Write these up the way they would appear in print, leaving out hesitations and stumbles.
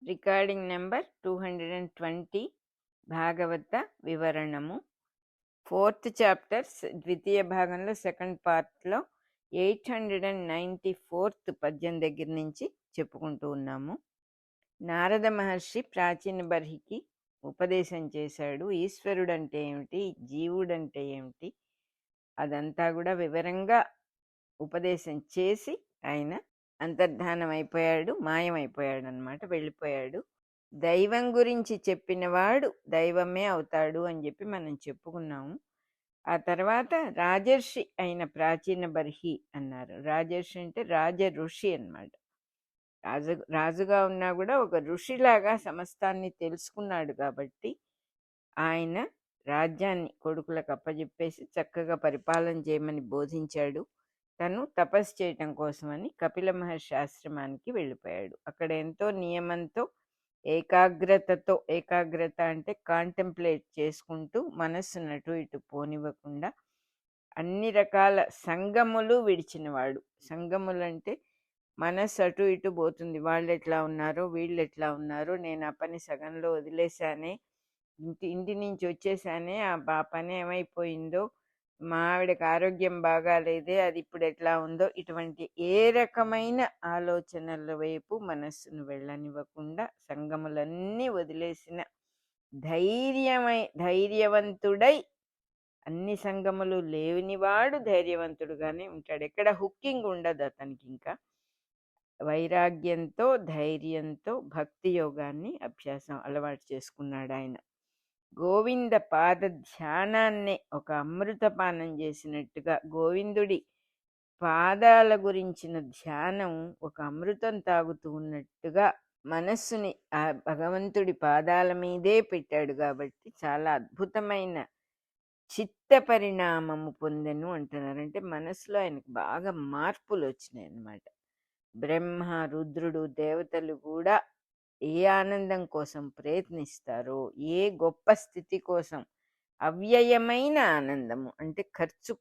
Recording number 220 భాగవత వివరణము. Fourth chapter ద్వితీయ భాగంలో second పార్ట్లో 894th పద్యం దగ్గర నుంచి చెప్పుకుంటూ ఉన్నాము. నారద మహర్షి ప్రాచీన బర్హికి ఉపదేశం చేశాడు. ఈశ్వరుడు అంటే ఏమిటి, జీవుడంటే ఏమిటి, అదంతా కూడా వివరంగా ఉపదేశం చేసి ఆయన అంతర్ధానం అయిపోయాడు, మాయమైపోయాడు అన్నమాట, వెళ్ళిపోయాడు. దైవం గురించి చెప్పినవాడు దైవమే అవుతాడు అని చెప్పి మనం చెప్పుకున్నాము. ఆ తర్వాత రాజర్షి అయిన ప్రాచీన బర్హి అన్నారు. రాజర్షి అంటే రాజ ఋషి అన్నమాట. రాజుగా ఉన్నా కూడా ఒక ఋషిలాగా సమస్తాన్ని తెలుసుకున్నాడు కాబట్టి ఆయన రాజ్యాన్ని కొడుకులకు అప్పజెప్పేసి చక్కగా పరిపాలన చేయమని బోధించాడు. తను తపస్సు చేయటం కోసమని కపిల మహర్షి ఆశ్రమానికి వెళ్ళిపోయాడు. అక్కడ ఎంతో నియమంతో ఏకాగ్రతతో, ఏకాగ్రత అంటే కాంటెంప్లేట్ చేసుకుంటూ మనస్సును అటు ఇటు పోనివ్వకుండా అన్ని రకాల సంగములు విడిచినవాడు. సంగములు అంటే మనస్సు అటు ఇటు పోతుంది, వాళ్ళు ఎట్లా ఉన్నారో వీళ్ళు ఎట్లా ఉన్నారో, నేను ఆ పని సగంలో వదిలేశానే, ఇంటి నుంచి వచ్చేసానే, ఆ పని ఏమైపోయిందో, మా ఆవిడకి ఆరోగ్యం బాగాలేదే, అది ఇప్పుడు ఎట్లా ఉందో, ఇటువంటి ఏ రకమైన ఆలోచనల వైపు మనస్సును వెళ్ళనివ్వకుండా సంగములన్నీ వదిలేసిన ధైర్యవంతుడై, అన్ని సంగములు లేనివాడు ధైర్యవంతుడుగానే ఉంటాడు. ఎక్కడ హుక్కింగ్ ఉండదు అతనికి. ఇంకా వైరాగ్యంతో, ధైర్యంతో భక్తి యోగాన్ని అలవాటు చేసుకున్నాడు ఆయన. గోవింద పాద ధ్యానాన్నే ఒక అమృతపానం చేసినట్టుగా, గోవిందుడి పాదాల గురించిన ధ్యానం ఒక అమృతం తాగుతూ ఉన్నట్టుగా మనస్సుని ఆ భగవంతుడి పాదాల మీదే పెట్టాడు. కాబట్టి చాలా అద్భుతమైన చిత్త పరిణామము పొందెను అంటున్నారు. అంటే మనసులో ఆయనకు బాగా మార్పులు వచ్చినాయి అన్నమాట. బ్రహ్మ, రుద్రుడు, దేవతలు కూడా ఏ ఆనందం కోసం ప్రయత్నిస్తారో, ఏ గొప్ప స్థితి కోసం, అవ్యయమైన ఆనందము అంటే ఖర్చు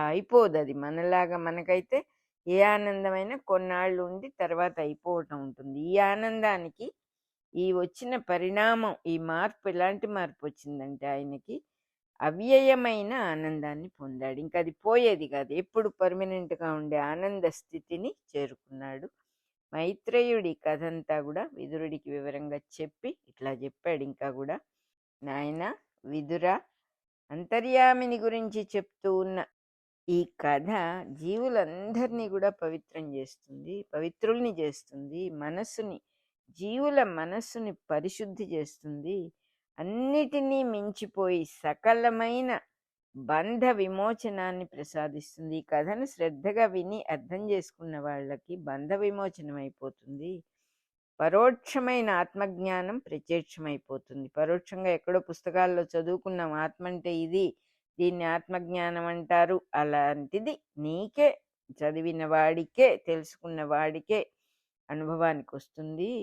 అయిపోదు. అది మనలాగా మనకైతే ఏ ఆనందమైనా కొన్నాళ్ళు ఉండి తర్వాత అయిపోవటం ఉంటుంది. ఈ ఆనందానికి ఈ వచ్చిన పరిణామం, ఈ మార్పు ఎలాంటి మార్పు వచ్చిందంటే ఆయనకి అవ్యయమైన ఆనందాన్ని పొందాడు. ఇంకా అది పోయేది కాదు, ఎప్పుడు పర్మనెంట్గా ఉండే ఆనంద స్థితిని చేరుకున్నాడు. మైత్రేయుడి కథ అంతా కూడా విదురుడికి వివరంగా చెప్పి ఇట్లా చెప్పాడు. ఇంకా కూడా, నాయన విదుర, అంతర్యామిని గురించి చెప్తూ ఉన్న ఈ కథ జీవులందరినీ కూడా పవిత్రం చేస్తుంది, పవిత్రుల్ని చేస్తుంది, జీవుల మనస్సుని పరిశుద్ధి చేస్తుంది. అన్నిటినీ మించిపోయి సకలమైన బంధ విమోచనాన్ని ప్రసాదిస్తుంది. ఈ కథను శ్రద్ధగా విని అర్థం చేసుకున్న వాళ్ళకి బంధ విమోచనం అయిపోతుంది. పరోక్షమైన ఆత్మజ్ఞానం ప్రత్యక్షమైపోతుంది. పరోక్షంగా ఎక్కడో పుస్తకాల్లో చదువుకున్నాం, ఆత్మ అంటే ఇది, దీన్ని ఆత్మజ్ఞానం అంటారు. అలాంటిది నీకే, చదివిన వాడికే, తెలుసుకున్న వాడికే అనుభవానికి వస్తుంది.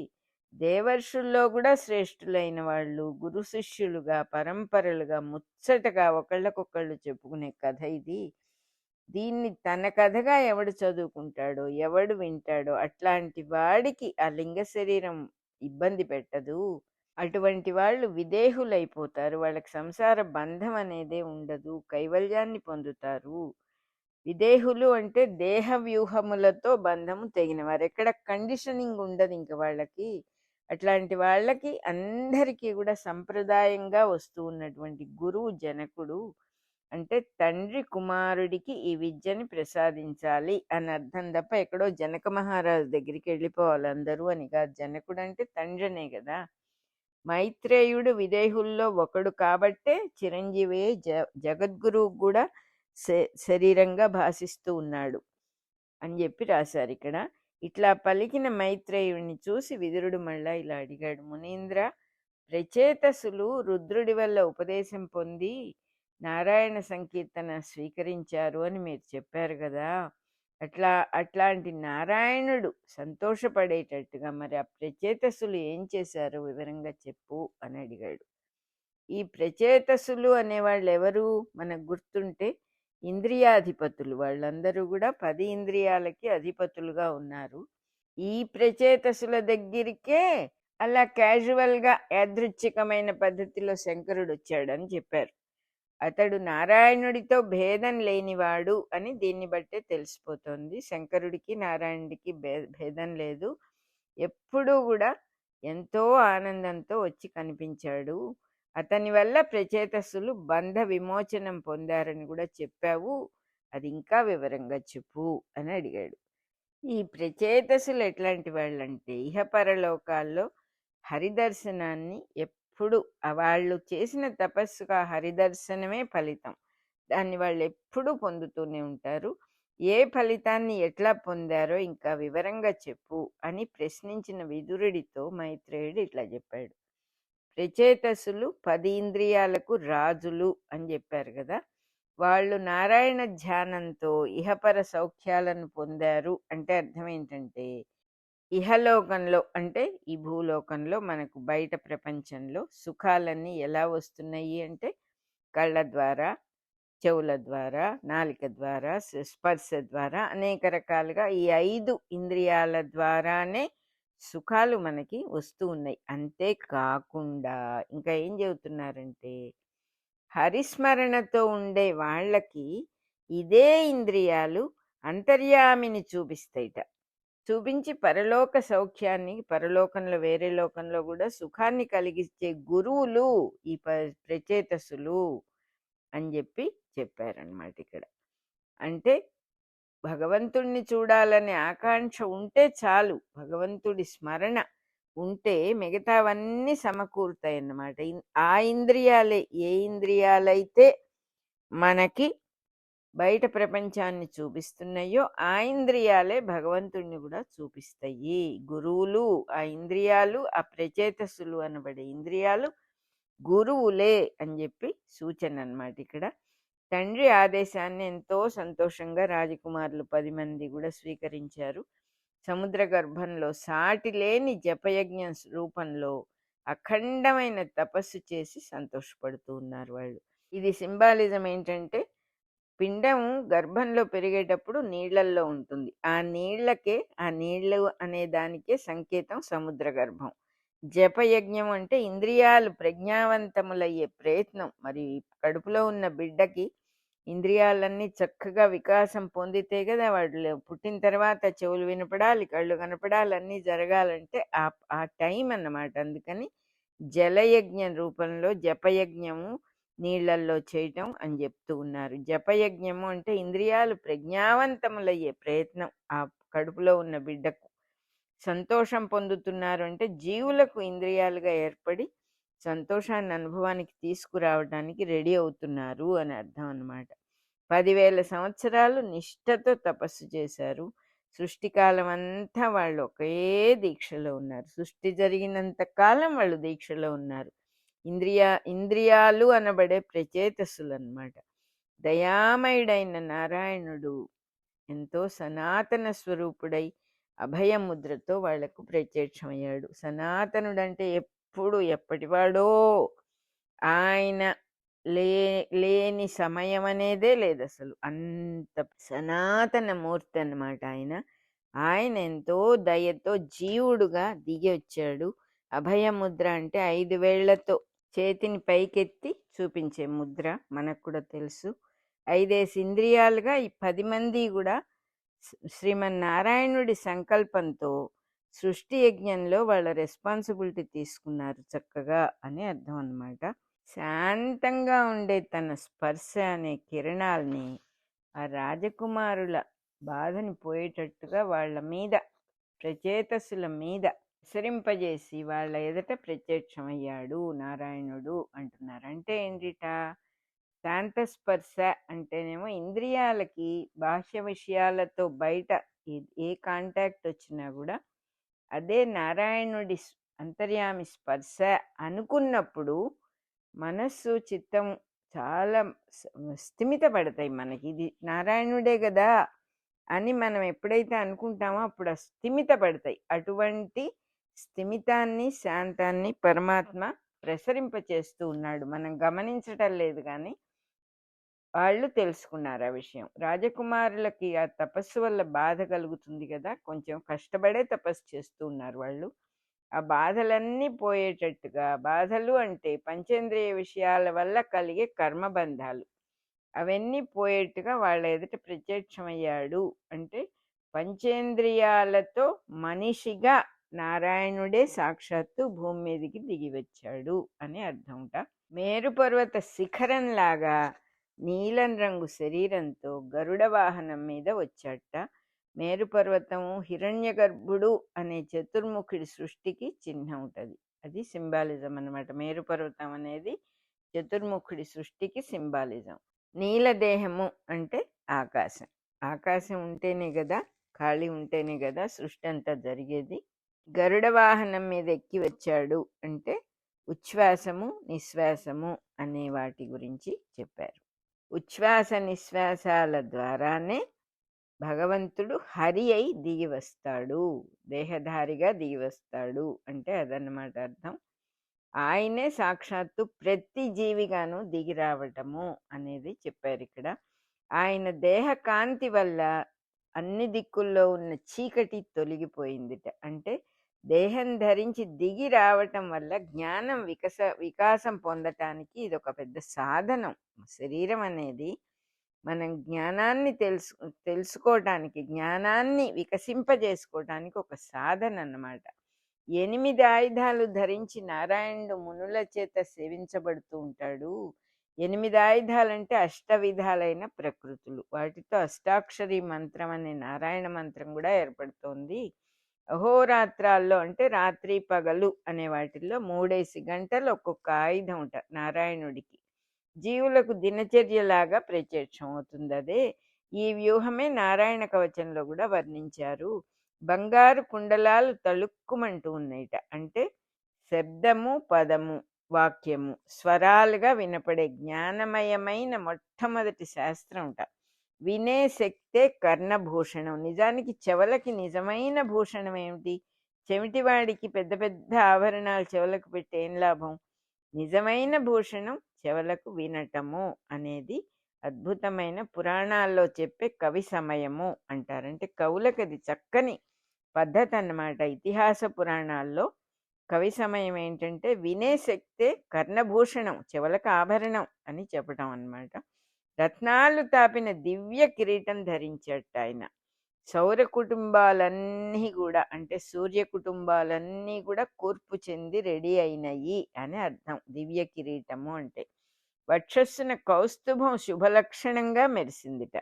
దేవర్షుల్లో కూడా శ్రేష్ఠులైన వాళ్ళు గురు శిష్యులుగా పరంపరలుగా ముచ్చటగా ఒకళ్ళకొకళ్ళు చెప్పుకునే కథ ఇది. దీన్ని తన కథగా ఎవడు చదువుకుంటాడో, ఎవడు వింటాడో అట్లాంటి వాడికి ఆ లింగ శరీరం ఇబ్బంది పెట్టదు. అటువంటి వాళ్ళు విదేహులైపోతారు, వాళ్ళకి సంసార బంధం అనేదే ఉండదు, కైవల్యాన్ని పొందుతారు. విదేహులు అంటే దేహ వ్యూహములతో బంధము తెగినవారు, ఎక్కడ కండిషనింగ్ ఉండదు ఇంక వాళ్ళకి. అట్లాంటి వాళ్ళకి అందరికీ కూడా సంప్రదాయంగా వస్తూ ఉన్నటువంటి గురువు జనకుడు. అంటే తండ్రి కుమారుడికి ఈ విద్యని ప్రసాదించాలి అని అర్థం తప్ప ఎక్కడో జనక మహారాజు దగ్గరికి వెళ్ళిపోవాలి అందరూ అని కాదు. జనకుడు అంటే తండ్రినే కదా. మైత్రేయుడు విదేహుల్లో ఒకడు కాబట్టే చిరంజీవి జగద్గురువు కూడా శరీరంగా భాషిస్తూ ఉన్నాడు అని చెప్పి రాశారు ఇక్కడ. ఇట్లా పలికిన మైత్రేయుడిని చూసి విదురుడు మళ్ళా ఇలా అడిగాడు, మునీంద్ర, ప్రచేతసులు రుద్రుడి వల్ల ఉపదేశం పొంది నారాయణ సంకీర్తన స్వీకరించారు అని మీరు చెప్పారు కదా. అట్లాంటి నారాయణుడు సంతోషపడేటట్టుగా మరి ఆ ప్రచేతసులు ఏం చేశారు వివరంగా చెప్పు అని అడిగాడు. ఈ ప్రచేతసులు అనేవాళ్ళు ఎవరు మనకు గుర్తుంటే ఇంద్రియాధిపతులు. వాళ్ళందరూ కూడా 10 ఇంద్రియాలకి అధిపతులుగా ఉన్నారు. ఈ ప్రచేతసుల దగ్గరికే అలా క్యాజువల్గా యాదృచ్ఛికమైన పద్ధతిలో శంకరుడు వచ్చాడని చెప్పారు. అతడు నారాయణుడితో భేదం లేనివాడు అని దీన్ని బట్టే తెలిసిపోతుంది. శంకరుడికి నారాయణుడికి భేదం లేదు. ఎప్పుడూ కూడా ఎంతో ఆనందంతో వచ్చి కనిపించాడు. అతని వల్ల ప్రచేతస్సులు బంధ విమోచనం పొందారని కూడా చెప్పావు. అది ఇంకా వివరంగా చెప్పు అని అడిగాడు. ఈ ప్రచేతసులు ఎట్లాంటి వాళ్ళంటే ఇహపరలోకాల్లో హరిదర్శనాన్ని ఎప్పుడు వాళ్ళు చేసిన తపస్సుకు ఆ హరిదర్శనమే ఫలితం. దాన్ని వాళ్ళు ఎప్పుడూ పొందుతూనే ఉంటారు. ఏ ఫలితాన్ని ఎట్లా పొందారో ఇంకా వివరంగా చెప్పు అని ప్రశ్నించిన విదురుడితో మైత్రేయుడు ఇట్లా చెప్పాడు. ప్రచేతసులు 10 ఇంద్రియాలకు రాజులు అని చెప్పారు కదా. వాళ్ళు నారాయణ ధ్యానంతో ఇహపర సౌఖ్యాలను పొందారు అంటే అర్థం ఏంటంటే, ఇహలోకంలో అంటే ఈ భూలోకంలో మనకు బయట ప్రపంచంలో సుఖాలన్నీ ఎలా వస్తున్నాయి అంటే కళ్ళ ద్వారా, చెవుల ద్వారా, నాలిక ద్వారా, స్పర్శ ద్వారా అనేక రకాలుగా ఈ 5 ఇంద్రియాల ద్వారానే సుఖాలు మనకి వస్తూ ఉన్నాయి. అంతే కాకుండా ఇంకా ఏం చెబుతున్నారంటే, హరిస్మరణతో ఉండే వాళ్ళకి ఇదే ఇంద్రియాలు అంతర్యామిని చూపిస్తాయిట. చూపించి పరలోక సౌఖ్యాన్ని, పరలోకంలో వేరే లోకంలో కూడా సుఖాన్ని కలిగించే గురువులు ఈ ప్రచేతసులు అని చెప్పారనమాట ఇక్కడ. అంటే భగవంతుణ్ణి చూడాలనే ఆకాంక్ష ఉంటే చాలు, భగవంతుడి స్మరణ ఉంటే మిగతావన్నీ సమకూరుతాయి అన్నమాట. ఆ ఇంద్రియాలే, ఏ ఇంద్రియాలైతే మనకి బయట ప్రపంచాన్ని చూపిస్తున్నాయో ఆ ఇంద్రియాలే భగవంతుణ్ణి కూడా చూపిస్తాయి. గురువులు ఆ ఇంద్రియాలు, ఆ ప్రచేతసులు అనబడే ఇంద్రియాలు గురువులే అని చెప్పి సూచన అన్నమాట ఇక్కడ. తండ్రి ఆదేశాన్ని ఎంతో సంతోషంగా రాజకుమారులు 10 మంది కూడా స్వీకరించారు. సముద్ర గర్భంలో సాటి లేని జపయజ్ఞ రూపంలో అఖండమైన తపస్సు చేసి సంతోషపడుతూ ఉన్నారు వాళ్ళు. ఇది సింబాలిజం ఏంటంటే, పిండం గర్భంలో పెరిగేటప్పుడు నీళ్లల్లో ఉంటుంది. ఆ నీళ్లకే, ఆ నీళ్లు అనే దానికే సంకేతం సముద్ర గర్భం. జపయజ్ఞం అంటే ఇంద్రియాలు ప్రజ్ఞావంతములయ్యే ప్రయత్నం. మరి కడుపులో ఉన్న బిడ్డకి ఇంద్రియాలన్నీ చక్కగా వికాసం పొందితే కదా వాళ్ళు పుట్టిన తర్వాత చెవులు వినపడాలి, కళ్ళు కనపడాలి, అన్నీ జరగాలంటే ఆ టైం అన్నమాట. అందుకని జలయజ్ఞం రూపంలో జపయజ్ఞము నీళ్లల్లో చేయటం అని చెప్తూ ఉన్నారు. జపయజ్ఞము అంటే ఇంద్రియాలు ప్రజ్ఞావంతములయ్యే ప్రయత్నం. ఆ కడుపులో ఉన్న బిడ్డకు సంతోషం పొందుతున్నారు అంటే జీవులకు ఇంద్రియాలుగా ఏర్పడి సంతోషాన్ని అనుభవానికి తీసుకురావడానికి రెడీ అవుతున్నారు అని అర్థం అన్నమాట. 10,000 సంవత్సరాలు నిష్ఠతో తపస్సు చేశారు. సృష్టికాలం అంతా వాళ్ళు ఒకే దీక్షలో ఉన్నారు. సృష్టి జరిగినంత కాలం వాళ్ళు దీక్షలో ఉన్నారు. ఇంద్రియాలు అనబడే ప్రచేతస్సులు అన్నమాట. దయామయుడైన నారాయణుడు ఎంతో సనాతన స్వరూపుడై అభయముద్రతో వాళ్లకు ప్రత్యక్షమయ్యాడు. సనాతనుడంటే ఎప్పుడు ఎప్పటివాడో, ఆయన లేని సమయం అనేదే లేదు అసలు. అంత సనాతన మూర్తి అన్నమాట ఆయన. ఆయన ఎంతో దయతో జీవుడుగా దిగి వచ్చాడు. అభయముద్ర అంటే 5 వేళ్లతో చేతిని పైకెత్తి చూపించే ముద్ర మనకు కూడా తెలుసు. 5 ఇంద్రియాలుగా ఈ 10 మంది కూడా శ్రీమన్నారాయణుడి సంకల్పంతో సృష్టి యజ్ఞంలో వాళ్ళ రెస్పాన్సిబిలిటీ తీసుకున్నారు చక్కగా అని అర్థం అన్నమాట. శాంతంగా ఉండే తన స్పర్శ అనే కిరణాల్ని ఆ రాజకుమారుల బాధని పోయేటట్టుగా వాళ్ళ మీద, ప్రచేతసుల మీద విసరింపజేసి వాళ్ళ ఎదుట ప్రత్యక్షమయ్యాడు నారాయణుడు అంటున్నారు. అంటే ఏంటిట? శాంతస్పర్శ అంటేనేమో ఇంద్రియాలకి బాహ్య విషయాలతో బయట ఏ కాంటాక్ట్ వచ్చినా కూడా అదే నారాయణుడి అంతర్యామి స్పర్శ అనుకున్నప్పుడు మనస్సు, చిత్తం చాలా స్థిమితపడతాయి. మనకి ఇది నారాయణుడే కదా అని మనం ఎప్పుడైతే అనుకుంటామో అప్పుడు స్థిమితపడతాయి. అటువంటి స్థిమితాన్ని, శాంతాన్ని పరమాత్మ ప్రసరింపచేస్తూ ఉన్నాడు. మనం గమనించటం లేదు కానీ వాళ్ళు తెలుసుకున్నారు ఆ విషయం. రాజకుమారులకి ఆ తపస్సు వల్ల బాధ కలుగుతుంది కదా, కొంచెం కష్టపడే తపస్సు చేస్తూ ఉన్నారు వాళ్ళు. ఆ బాధలన్నీ పోయేటట్టుగా, బాధలు అంటే పంచేంద్రియ విషయాల వల్ల కలిగే కర్మబంధాలు, అవన్నీ పోయేట్టుగా వాళ్ళ ఎదుట ప్రత్యక్షమయ్యాడు అంటే పంచేంద్రియాలతో మనిషిగా నారాయణుడే సాక్షాత్తు భూమి మీదకి దిగి వచ్చాడు అని అర్థంట. మేరుపర్వత శిఖరంలాగా నీలం రంగు శరీరంతో గరుడ వాహనం మీద వచ్చాట. మేరుపర్వతము హిరణ్యగర్భుడు అనే చతుర్ముఖుడి సృష్టికి చిహ్నం ఉంటుంది. అది సింబాలిజం అన్నమాట. మేరుపర్వతం అనేది చతుర్ముఖుడి సృష్టికి సింబాలిజం. నీలదేహము అంటే ఆకాశం. ఆకాశం ఉంటేనే కదా, ఖాళీ ఉంటేనే కదా సృష్టి అంతా జరిగేది. గరుడ వాహనం మీద ఎక్కి వచ్చాడు అంటే ఉచ్ఛ్వాసము నిశ్వాసము అనే వాటి గురించి చెప్పారు. ఉచ్ఛ్వాస నిశ్వాసాల ద్వారానే భగవంతుడు హరి అయి దిగి వస్తాడు, దేహధారిగా దిగి వస్తాడు అంటే అదన్నమాట అర్థం. ఆయనే సాక్షాత్తు ప్రతి జీవిగాను దిగి రావటము అనేది చెప్పారు ఇక్కడ. ఆయన దేహ కాంతి వల్ల అన్ని దిక్కుల్లో ఉన్న చీకటి తొలగిపోయిందిట. అంటే దేహం ధరించి దిగి రావటం వల్ల జ్ఞానం వికాసం పొందటానికి ఇది ఒక పెద్ద సాధనం. శరీరం అనేది మనం జ్ఞానాన్ని తెలుసుకోవటానికి, జ్ఞానాన్ని వికసింపజేసుకోవటానికి ఒక సాధన అన్నమాట. 8 ఆయుధాలు ధరించి నారాయణుడు మునుల చేత సేవించబడుతూ ఉంటాడు. 8 ఆయుధాలంటే అష్టవిధాలైన ప్రకృతులు, వాటితో అష్టాక్షరి మంత్రం అనే నారాయణ మంత్రం కూడా ఏర్పడుతోంది. అహోరాత్రాల్లో అంటే రాత్రి పగలు అనే వాటిల్లో 3 గంటలు ఒక్కొక్క ఆయుధం ఉంటా నారాయణుడికి. జీవులకు దినచర్యలాగా ప్రత్యక్షం అవుతుంది. అదే ఈ వ్యూహమే నారాయణ కవచంలో కూడా వర్ణించారు. బంగారు కుండలాలు తళుక్కుమంటూ ఉన్నాయిట. అంటే శబ్దము పదము వాక్యము స్వరాలుగా వినపడే జ్ఞానమయమైన మొట్టమొదటి శాస్త్రం ఉంట. వినే శక్తే కర్ణభూషణం. నిజానికి చెవులకి నిజమైన భూషణం ఏమిటి? చెవిటివాడికి పెద్ద పెద్ద ఆభరణాలు చెవులకు పెట్టి ఏం లాభం? నిజమైన భూషణం చెవులకు వినటము అనేది అద్భుతమైన పురాణాల్లో చెప్పే కవి సమయము అంటారు. అంటే కవులకు అది చక్కని పద్ధతి అన్నమాట. ఇతిహాస పురాణాల్లో కవి సమయం ఏంటంటే వినే శక్తే కర్ణభూషణం, చెవులకు ఆభరణం అని చెప్పటం అన్నమాట. రత్నాలు తాపిన దివ్య కిరీటం ధరించట ఆయన. సౌర కుటుంబాలన్నీ కూడా అంటే సూర్య కుటుంబాలన్నీ కూడా కూర్పు చెంది రెడీ అయినయి అని అర్థం. దివ్య కిరీటము అంటే వక్షస్సున కౌస్తుభం శుభలక్షణంగా మెరిసిందిట.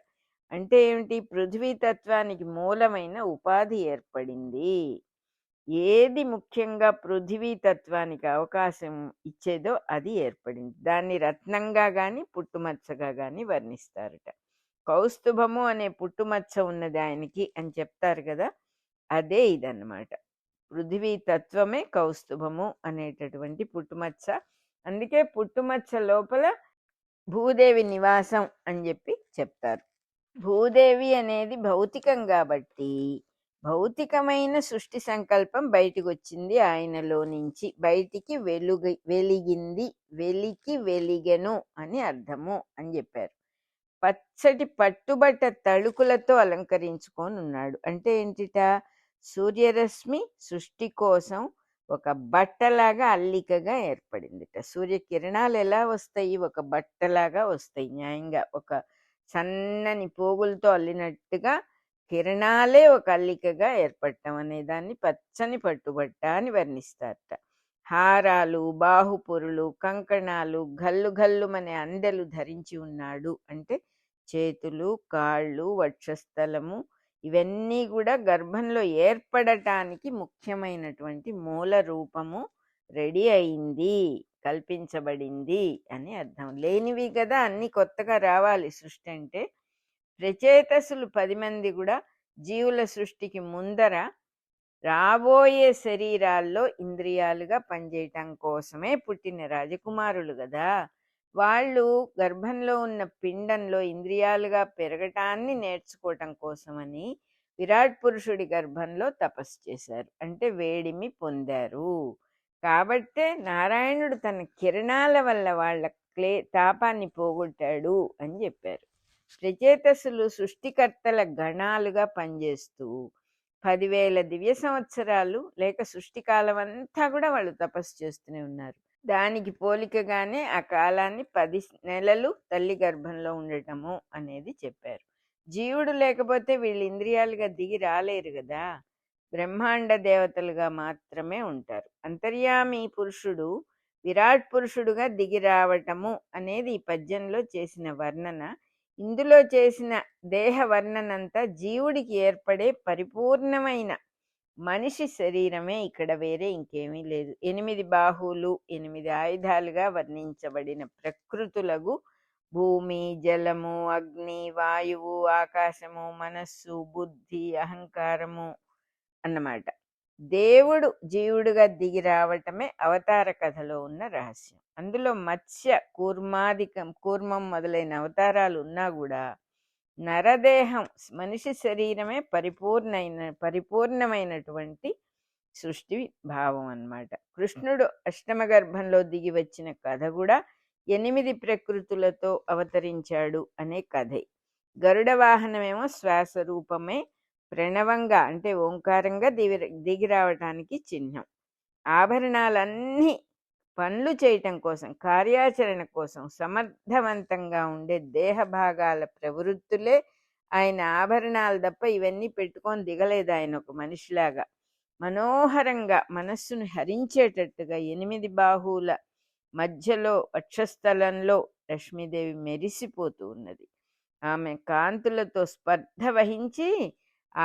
అంటే ఏమిటి? పృథ్వీ తత్వానికి మూలమైన ఉపాధి ఏర్పడింది. ఏది ముఖ్యంగా పృథ్వీ తత్వానికి అవకాశం ఇచ్చేదో అది ఏర్పడింది. దాన్ని రత్నంగా కానీ పుట్టుమచ్చగా కానీ వర్ణిస్తారట. కౌస్తుభము అనే పుట్టుమచ్చ ఉన్నది ఆయనకి అని చెప్తారు కదా, అదే ఇదన్నమాట. పృథ్వీ తత్వమే కౌస్తుభము అనేటటువంటి పుట్టుమచ్చ. అందుకే పుట్టుమచ్చ లోపల భూదేవి నివాసం అని చెప్పి చెప్తారు. భూదేవి అనేది భౌతికం కాబట్టి భౌతికమైన సృష్టి సంకల్పం బయటికి వచ్చింది ఆయనలో నుంచి. బయటికి వెలిగింది, వెలిగెను అని అర్థము అని చెప్పారు. పచ్చటి పట్టుబట్ట తళుకులతో అలంకరించుకొని ఉన్నాడు. అంటే ఏంటిట? సూర్యరశ్మి సృష్టి కోసం ఒక బట్టలాగా అల్లికగా ఏర్పడిందిట. సూర్యకిరణాలు ఎలా వస్తాయి? ఒక బట్టలాగా వస్తాయి. న్యాయంగా ఒక సన్నని పోగులతో అల్లినట్టుగా కిరణాలే ఒక అల్లికగా ఏర్పడటం అనే దాన్ని పచ్చని పట్టుబట్ట అని వర్ణిస్తారట. హారాలు, బాహుపురులు, కంకణాలు, గల్లు గల్లుమనే అందెలు ధరించి ఉన్నాడు. అంటే చేతులు, కాళ్ళు, వక్షస్థలము ఇవన్నీ కూడా గర్భంలో ఏర్పడటానికి ముఖ్యమైనటువంటి మూల రూపము రెడీ అయింది, కల్పించబడింది అని అర్థం. లేనివి కదా అన్ని కొత్తగా రావాలి సృష్టి అంటే. ప్రచేతసులు 10 మంది కూడా జీవుల సృష్టికి ముందర రాబోయే శరీరాల్లో ఇంద్రియాలుగా పనిచేయటం కోసమే పుట్టిన రాజకుమారులు కదా. వాళ్ళు గర్భంలో ఉన్న పిండంలో ఇంద్రియాలుగా పెరగటాన్ని నేర్చుకోవటం కోసమని విరాట్ పురుషుడి గర్భంలో తపస్సు చేశారు. అంటే వేడిమి పొందారు. కాబట్టే నారాయణుడు తన కిరణాల వల్ల వాళ్ళ తాపాన్ని పోగొట్టాడు అని చెప్పారు. ప్రచేతసులు సృష్టికర్తల గణాలుగా పనిచేస్తూ 10,000 దివ్య సంవత్సరాలు లేక సృష్టి కాలం అంతా కూడా వాళ్ళు తపస్సు చేస్తూనే ఉన్నారు. దానికి పోలికగానే ఆ కాలాన్ని 10 నెలలు తల్లి గర్భంలో ఉండటము అనేది చెప్పారు. జీవుడు లేకపోతే వీళ్ళు ఇంద్రియాలుగా దిగి రాలేరు కదా! బ్రహ్మాండ దేవతలుగా మాత్రమే ఉంటారు. అంతర్యామి పురుషుడు విరాట్ పురుషుడుగా దిగి రావటము అనేది ఈ పద్యంలో చేసిన వర్ణన. ఇందులో చేసిన దేహ వర్ణనంతా జీవుడికి ఏర్పడే పరిపూర్ణమైన మనిషి శరీరమే, ఇక్కడ వేరే ఇంకేమీ లేదు. 8 బాహువులు 8 ఆయుధాలుగా వర్ణించబడిన ప్రకృతులకు భూమి, జలము, అగ్ని, వాయువు, ఆకాశము, మనస్సు, బుద్ధి, అహంకారము అన్నమాట. దేవుడు జీవుడుగా దిగి రావటమే అవతార కథలో ఉన్న రహస్యం. అందులో మత్స్య కూర్మం మొదలైన అవతారాలు ఉన్నా కూడా నరదేహం మనిషి శరీరమే పరిపూర్ణమైనటువంటి సృష్టి భావం అన్నమాట. కృష్ణుడు అష్టమ గర్భంలో దిగి వచ్చిన కథ కూడా 8 ప్రకృతులతో అవతరించాడు అనే కథే. గరుడ వాహనమేమో శ్వాస రూపమే ప్రణవంగా అంటే ఓంకారంగా దిగి రావటానికి చిహ్నం. ఆభరణాలన్నీ పనులు చేయటం కోసం, కార్యాచరణ కోసం సమర్థవంతంగా ఉండే దేహ భాగాల ప్రవృత్తులే ఆయన ఆభరణాలు తప్ప ఇవన్నీ పెట్టుకొని దిగలేదు. ఆయన ఒక మనిషిలాగా మనోహరంగా మనస్సును హరించేటట్టుగా 8 బాహువుల మధ్యలో వక్షస్థలంలో లక్ష్మీదేవి మెరిసిపోతూ ఉన్నది. ఆమె కాంతులతో స్పర్ధ వహించి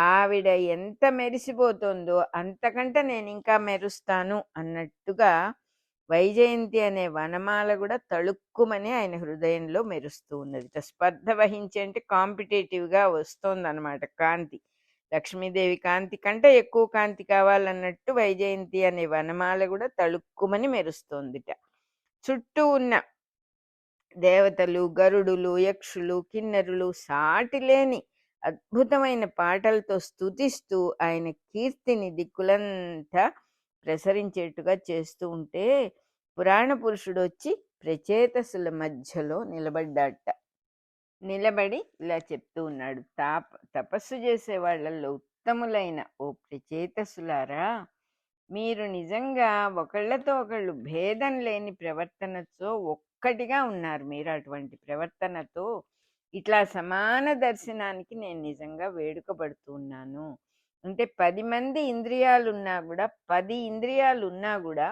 ఆవిడ ఎంత మెరిసిపోతుందో అంతకంటే నేను ఇంకా మెరుస్తాను అన్నట్టుగా వైజయంతి అనే వనమాల కూడా తళుక్కుమని ఆయన హృదయంలో మెరుస్తూ ఉన్నది. స్పర్ధ వహించి అంటే కాంపిటేటివ్గా వస్తోంది అనమాట కాంతి. లక్ష్మీదేవి కాంతి కంటే ఎక్కువ కాంతి కావాలన్నట్టు వైజయంతి అనే వనమాల కూడా తళుక్కుమని మెరుస్తోందిట. చుట్టూ ఉన్న దేవతలు, గరుడులు, యక్షులు, కిన్నెరులు సాటిలేని అద్భుతమైన పాటలతో స్తుతిస్తూ ఆయన కీర్తిని దిక్కులంతా ప్రసరించేట్టుగా చేస్తూ ఉంటే పురాణ పురుషుడు వచ్చి ప్రచేతసుల మధ్యలో నిలబడ్డాట. నిలబడి ఇలా చెప్తూ ఉన్నాడు. తపస్సు చేసే వాళ్ళల్లో ఉత్తములైన ఓ ప్రచేతసులారా, మీరు నిజంగా ఒకళ్ళతో ఒకళ్ళు భేదం లేని ప్రవర్తనతో ఒక్కటిగా ఉన్నారు. మీరు అటువంటి ప్రవర్తనతో ఇట్లా సమాన దర్శనానికి నేను నిజంగా వేడుకపడుతూ ఉన్నాను. అంటే 10 మంది ఇంద్రియాలు ఉన్నా కూడా 10 ఇంద్రియాలు ఉన్నా కూడా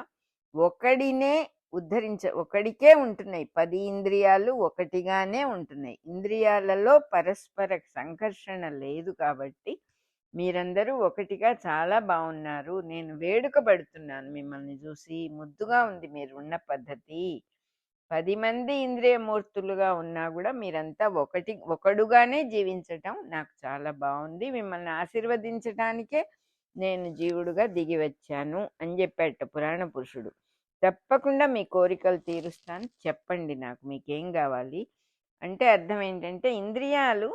ఒకడికే ఉంటున్నాయి. 10 ఇంద్రియాలు ఒకటిగానే ఉంటున్నాయి. ఇంద్రియాలలో పరస్పర సంఘర్షణ లేదు. కాబట్టి మీరందరూ ఒకటిగా చాలా బాగున్నారు. నేను వేడుక పడుతున్నాను మిమ్మల్ని చూసి. ముద్దుగా ఉంది మీరు ఉన్న పద్ధతి. 10 మంది ఇంద్రియమూర్తులుగా ఉన్నా కూడా మీరంతా ఒకడుగానే జీవించటం నాకు చాలా బాగుంది. మిమ్మల్ని ఆశీర్వదించటానికే నేను జీవుడుగా దిగి వచ్చాను అని చెప్పాట పురాణ పురుషుడు. తప్పకుండా మీ కోరికలు తీరుస్తాను, చెప్పండి నాకు మీకేం కావాలి అంటే అర్థం ఏంటంటే ఇంద్రియాలు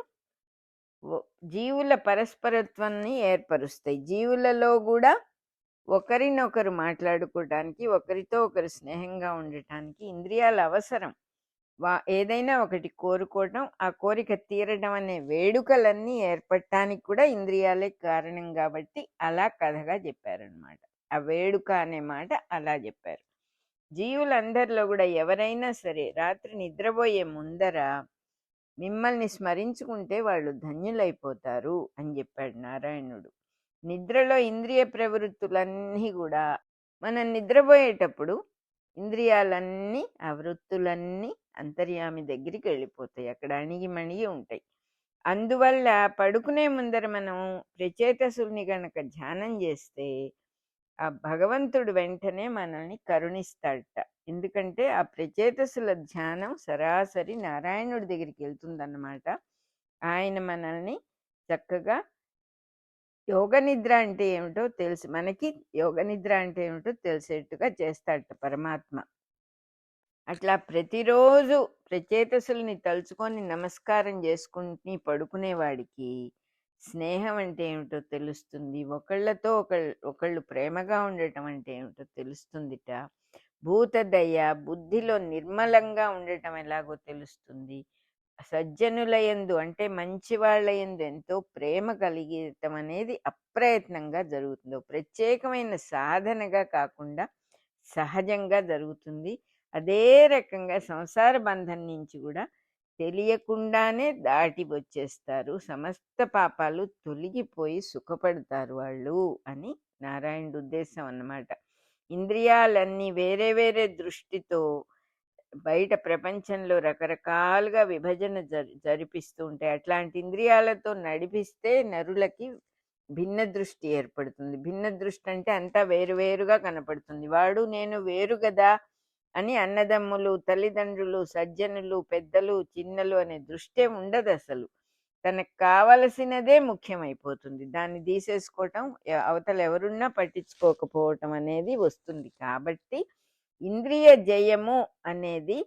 జీవుల పరస్పరత్వాన్ని ఏర్పరుస్తాయి. జీవులలో కూడా ఒకరినొకరు మాట్లాడుకోవటానికి, ఒకరితో ఒకరు స్నేహంగా ఉండటానికి ఇంద్రియాలు అవసరం. ఏదైనా ఒకటి కోరుకోవటం, ఆ కోరిక తీరడం అనే వేడుకలన్నీ ఏర్పడటానికి కూడా ఇంద్రియాలే కారణం. కాబట్టి అలా కథగా చెప్పారనమాట. ఆ వేడుక అనే మాట అలా చెప్పారు. జీవులందరిలో కూడా ఎవరైనా సరే రాత్రి నిద్రపోయే ముందర మిమ్మల్ని స్మరించుకుంటే వాళ్ళు ధన్యులైపోతారు అని చెప్పాడు నారాయణుడు. నిద్రలో ఇంద్రియ ప్రవృత్తులన్నీ కూడా మనం నిద్రపోయేటప్పుడు ఇంద్రియాలన్నీ ఆ వృత్తులన్నీ అంతర్యామి దగ్గరికి వెళ్ళిపోతాయి. అక్కడ అణిగి ఉంటాయి. అందువల్ల పడుకునే ముందర మనం ప్రచేతసుల్ని గనక ధ్యానం చేస్తే ఆ భగవంతుడు వెంటనే మనల్ని కరుణిస్తాడట. ఎందుకంటే ఆ ప్రచేతసుల ధ్యానం సరాసరి నారాయణుడి దగ్గరికి వెళ్తుందన్నమాట. ఆయన మనల్ని చక్కగా యోగ నిద్ర అంటే ఏమిటో తెలిసి మనకి యోగ నిద్ర అంటే ఏమిటో తెలిసేట్టుగా చేస్తాడట పరమాత్మ. అట్లా ప్రతిరోజు ప్రచేతసుల్ని తలుచుకొని నమస్కారం చేసుకుని పడుకునేవాడికి స్నేహం అంటే ఏమిటో తెలుస్తుంది. ఒకళ్ళతో ఒకళ్ళు ప్రేమగా ఉండటం అంటే ఏమిటో తెలుస్తుందిట. భూతదయ బుద్ధిలో నిర్మలంగా ఉండటం ఎలాగో తెలుస్తుంది. సజ్జనుల యందు అంటే మంచి వాళ్ళ యందు ఎంతో ప్రేమ కలిగటం అనేది అప్రయత్నంగా జరుగుతుంది. ప్రత్యేకమైన సాధనగా కాకుండా సహజంగా జరుగుతుంది. అదే రకంగా సంసార బంధం నుంచి కూడా తెలియకుండానే దాటి వచ్చేస్తారు. సమస్త పాపాలు తొలగిపోయి సుఖపడతారు వాళ్ళు అని నారాయణుడి ఉద్దేశం అన్నమాట. ఇంద్రియాలన్నీ వేరే వేరే దృష్టితో బయట ప్రపంచంలో రకరకాలుగా విభజన జరిపిస్తూ ఉంటాయి. అట్లాంటి ఇంద్రియాలతో నడిపిస్తే నరులకి భిన్న దృష్టి ఏర్పడుతుంది. భిన్న దృష్టి అంటే అంతా వేరువేరుగా కనపడుతుంది. వాడు నేను వేరు గదా అని అన్నదమ్ములు, తల్లిదండ్రులు, సజ్జనులు, పెద్దలు, చిన్నలు అనే దృష్టే ఉండదు అసలు. తనకు కావలసినదే ముఖ్యమైపోతుంది. దాన్ని తీసేసుకోవటం, అవతల ఎవరున్నా పట్టించుకోకపోవటం అనేది వస్తుంది. కాబట్టి ఇంద్రియ జయము అనేది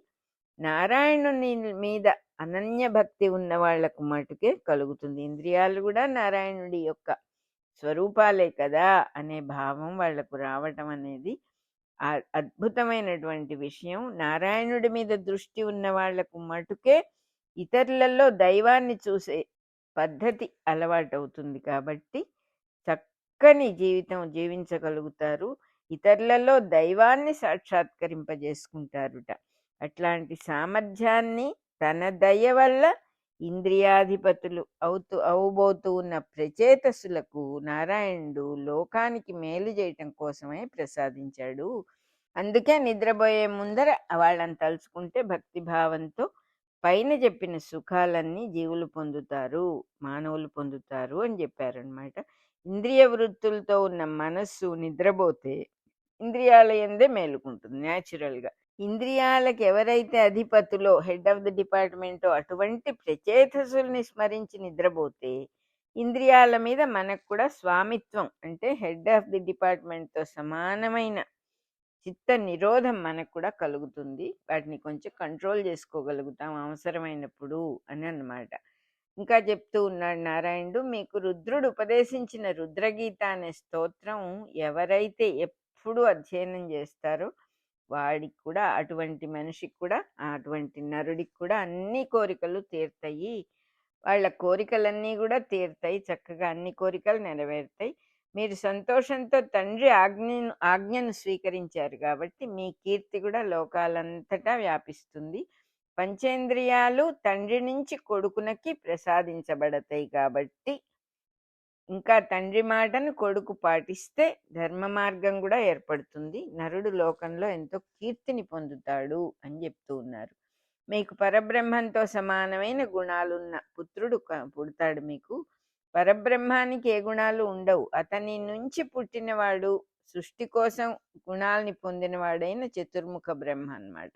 నారాయణుని మీద అనన్య భక్తి ఉన్న వాళ్లకు మటుకే కలుగుతుంది. ఇంద్రియాలు కూడా నారాయణుడి యొక్క స్వరూపాలే కదా అనే భావం వాళ్లకు రావటం అనేది అద్భుతమైనటువంటి విషయం. నారాయణుడి మీద దృష్టి ఉన్న వాళ్లకు మటుకే ఇతరులలో దైవాన్ని చూసే పద్ధతి అలవాటవుతుంది. కాబట్టి చక్కని జీవితం జీవించగలుగుతారు. ఇతరులలో దైవాన్ని సాక్షాత్కరింపజేసుకుంటారుట. అట్లాంటి సామర్థ్యాన్ని తన దయ వల్ల ఇంద్రియాధిపతులు అవబోతూ ఉన్న ప్రచేతసులకు నారాయణుడు లోకానికి మేలు చేయటం కోసమే ప్రసాదించాడు. అందుకే నిద్రపోయే ముందర వాళ్ళని తలుచుకుంటే భక్తిభావంతో పైన చెప్పిన సుఖాలన్నీ జీవులు పొందుతారు, మానవులు పొందుతారు అని చెప్పారనమాట. ఇంద్రియ వృత్తులతో ఉన్న మనస్సు నిద్రపోతే ఇంద్రియాల యందే మేలుకుంటుంది న్యాచురల్గా. ఇంద్రియాలకు ఎవరైతే అధిపతులో హెడ్ ఆఫ్ ది డిపార్ట్మెంటో అటువంటి ప్రచేతసుల్ని స్మరించి నిద్రపోతే ఇంద్రియాల మీద మనకు కూడా స్వామిత్వం అంటే హెడ్ ఆఫ్ ది డిపార్ట్మెంట్తో సమానమైన చిత్త నిరోధం మనకు కూడా కలుగుతుంది. వాటిని కొంచెం కంట్రోల్ చేసుకోగలుగుతాం అవసరమైనప్పుడు అని అన్నమాట. ఇంకా చెప్తూ ఉన్నాడు నారాయణుడు, మీకు రుద్రుడు ఉపదేశించిన రుద్రగీత అనే స్తోత్రం ఎవరైతే ఎప్పుడు అధ్యయనం చేస్తారో వాడికి కూడా, అటువంటి మనిషికి కూడా, అటువంటి నరుడికి కూడా అన్ని కోరికలు తీరుతాయి. వాళ్ళ కోరికలన్నీ కూడా తీరుతాయి, చక్కగా అన్ని కోరికలు నెరవేరుతాయి. మీరు సంతోషంతో తండ్రి ఆజ్ఞను స్వీకరించారు కాబట్టి మీ కీర్తి కూడా లోకాలంతటా వ్యాపిస్తుంది. పంచేంద్రియాలు తండ్రి నుంచి కొడుకునకి ప్రసాదించబడతాయి కాబట్టి ఇంకా తండ్రి మాటను కొడుకు పాటిస్తే ధర్మ మార్గం కూడా ఏర్పడుతుంది. నరుడు లోకంలో ఎంతో కీర్తిని పొందుతాడు అని చెప్తూ ఉన్నారు. మీకు పరబ్రహ్మంతో సమానమైన గుణాలున్న పుత్రుడు పుడతాడు. మీకు పరబ్రహ్మానికి ఏ గుణాలు ఉండవు. అతని నుంచి పుట్టినవాడు సృష్టి కోసం గుణాలని పొందినవాడైన చతుర్ముఖ బ్రహ్మ అన్నమాట.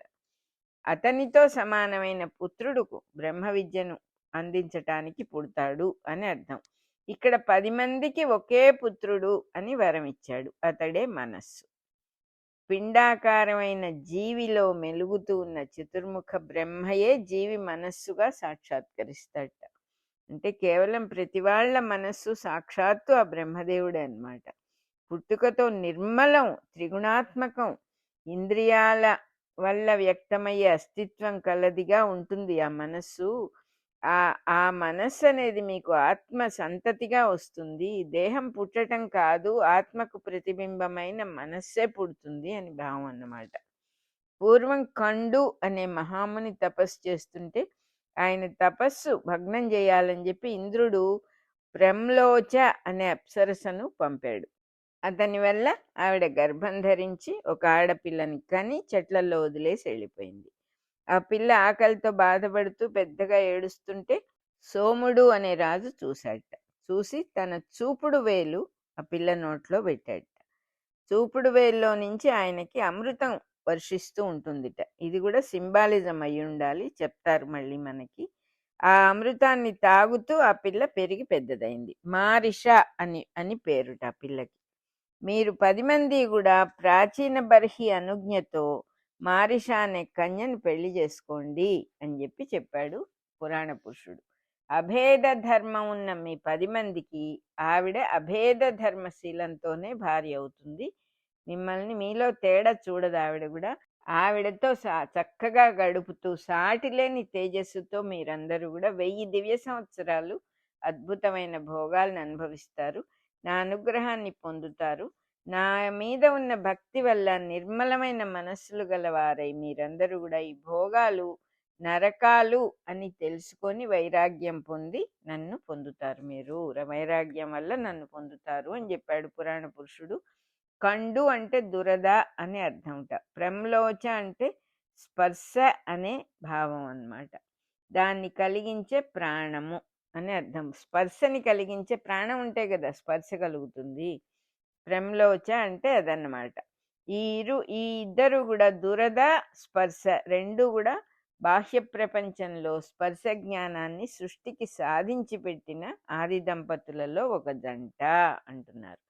అతనితో సమానమైన పుత్రుడుకు బ్రహ్మ విద్యను అందించటానికి పుడతాడు అని అర్థం. ఇక్కడ 10 మందికి ఒకే పుత్రుడు అని వరం ఇచ్చాడు. అతడే మనస్సు. పిండాకారమైన జీవిలో మెలుగుతూ ఉన్న చతుర్ముఖ బ్రహ్మయే జీవి మనస్సుగా సాక్షాత్కరిస్తాడట. అంటే కేవలం ప్రతి వాళ్ళ మనస్సు సాక్షాత్తు ఆ బ్రహ్మదేవుడే అన్నమాట. పుట్టుకతో నిర్మలం, త్రిగుణాత్మకం, ఇంద్రియాల వల్ల వ్యక్తమయ్యే అస్తిత్వం కలదిగా ఉంటుంది ఆ మనస్సు. ఆ మనస్సు అనేది మీకు ఆత్మ సంతతిగా వస్తుంది. దేహం పుట్టటం కాదు, ఆత్మకు ప్రతిబింబమైన మనస్సే పుడుతుంది అని భావం అన్నమాట. పూర్వం కండు అనే మహాముని తపస్సు చేస్తుంటే ఆయన తపస్సు భగ్నం చేయాలని చెప్పి ఇంద్రుడు బ్రహ్మలోచ అనే అప్సరసను పంపాడు. అతని వల్ల ఆవిడ గర్భం ధరించి ఒక ఆడపిల్లని కని చెట్లలో వదిలేసి వెళ్ళిపోయింది. ఆ పిల్ల ఆకలితో బాధపడుతూ పెద్దగా ఏడుస్తుంటే సోముడు అనే రాజు చూశాడట. చూసి తన చూపుడు వేలు ఆ పిల్ల నోట్లో పెట్టాడట. చూపుడు వేల్లో నుంచి ఆయనకి అమృతం వర్షిస్తూ ఉంటుందిట. ఇది కూడా సింబాలిజం అయి ఉండాలి, చెప్తారు మళ్ళీ మనకి. ఆ అమృతాన్ని తాగుతూ ఆ పిల్ల పెరిగి పెద్దదైంది. మారిష అని పేరుట ఆ పిల్లకి. మీరు 10 మంది కూడా ప్రాచీన బర్హి అనుజ్ఞతో మారిష అనే కన్యను పెళ్లి చేసుకోండి అని చెప్పాడు పురాణ పురుషుడు. అభేద ధర్మం ఉన్న మీ 10 మందికి ఆవిడ అభేద ధర్మశీలంతోనే భార్య అవుతుంది. మిమ్మల్ని మీలో తేడా చూడదు ఆవిడ కూడా. ఆవిడతో చక్కగా గడుపుతూ సాటిలేని తేజస్సుతో మీరందరూ కూడా 1000 దివ్య సంవత్సరాలు అద్భుతమైన భోగాలను అనుభవిస్తారు. నా అనుగ్రహాన్ని పొందుతారు. నా మీద ఉన్న భక్తి వల్ల నిర్మలమైన మనస్సులు గలవారై మీరందరూ కూడా ఈ భోగాలు నరకాలు అని తెలుసుకొని వైరాగ్యం పొంది నన్ను పొందుతారు. మీరు వైరాగ్యం వల్ల నన్ను పొందుతారు అని చెప్పాడు పురాణ పురుషుడు. కండు అంటే దురద అని అర్థంట. ప్రంలోచ అంటే స్పర్శ అనే భావం అన్నమాట. దాన్ని కలిగించే ప్రాణము అని అర్థం. స్పర్శని కలిగించే ప్రాణం ఉంటే కదా స్పర్శ కలుగుతుంది. ప్రంలోచ అంటే అదన్నమాట. ఈ ఇద్దరు కూడా దురద స్పర్శ రెండు కూడా బాహ్య ప్రపంచంలో స్పర్శ జ్ఞానాన్ని సృష్టికి సాధించి పెట్టిన ఆది దంపతులలో ఒక జంట అంటున్నారు.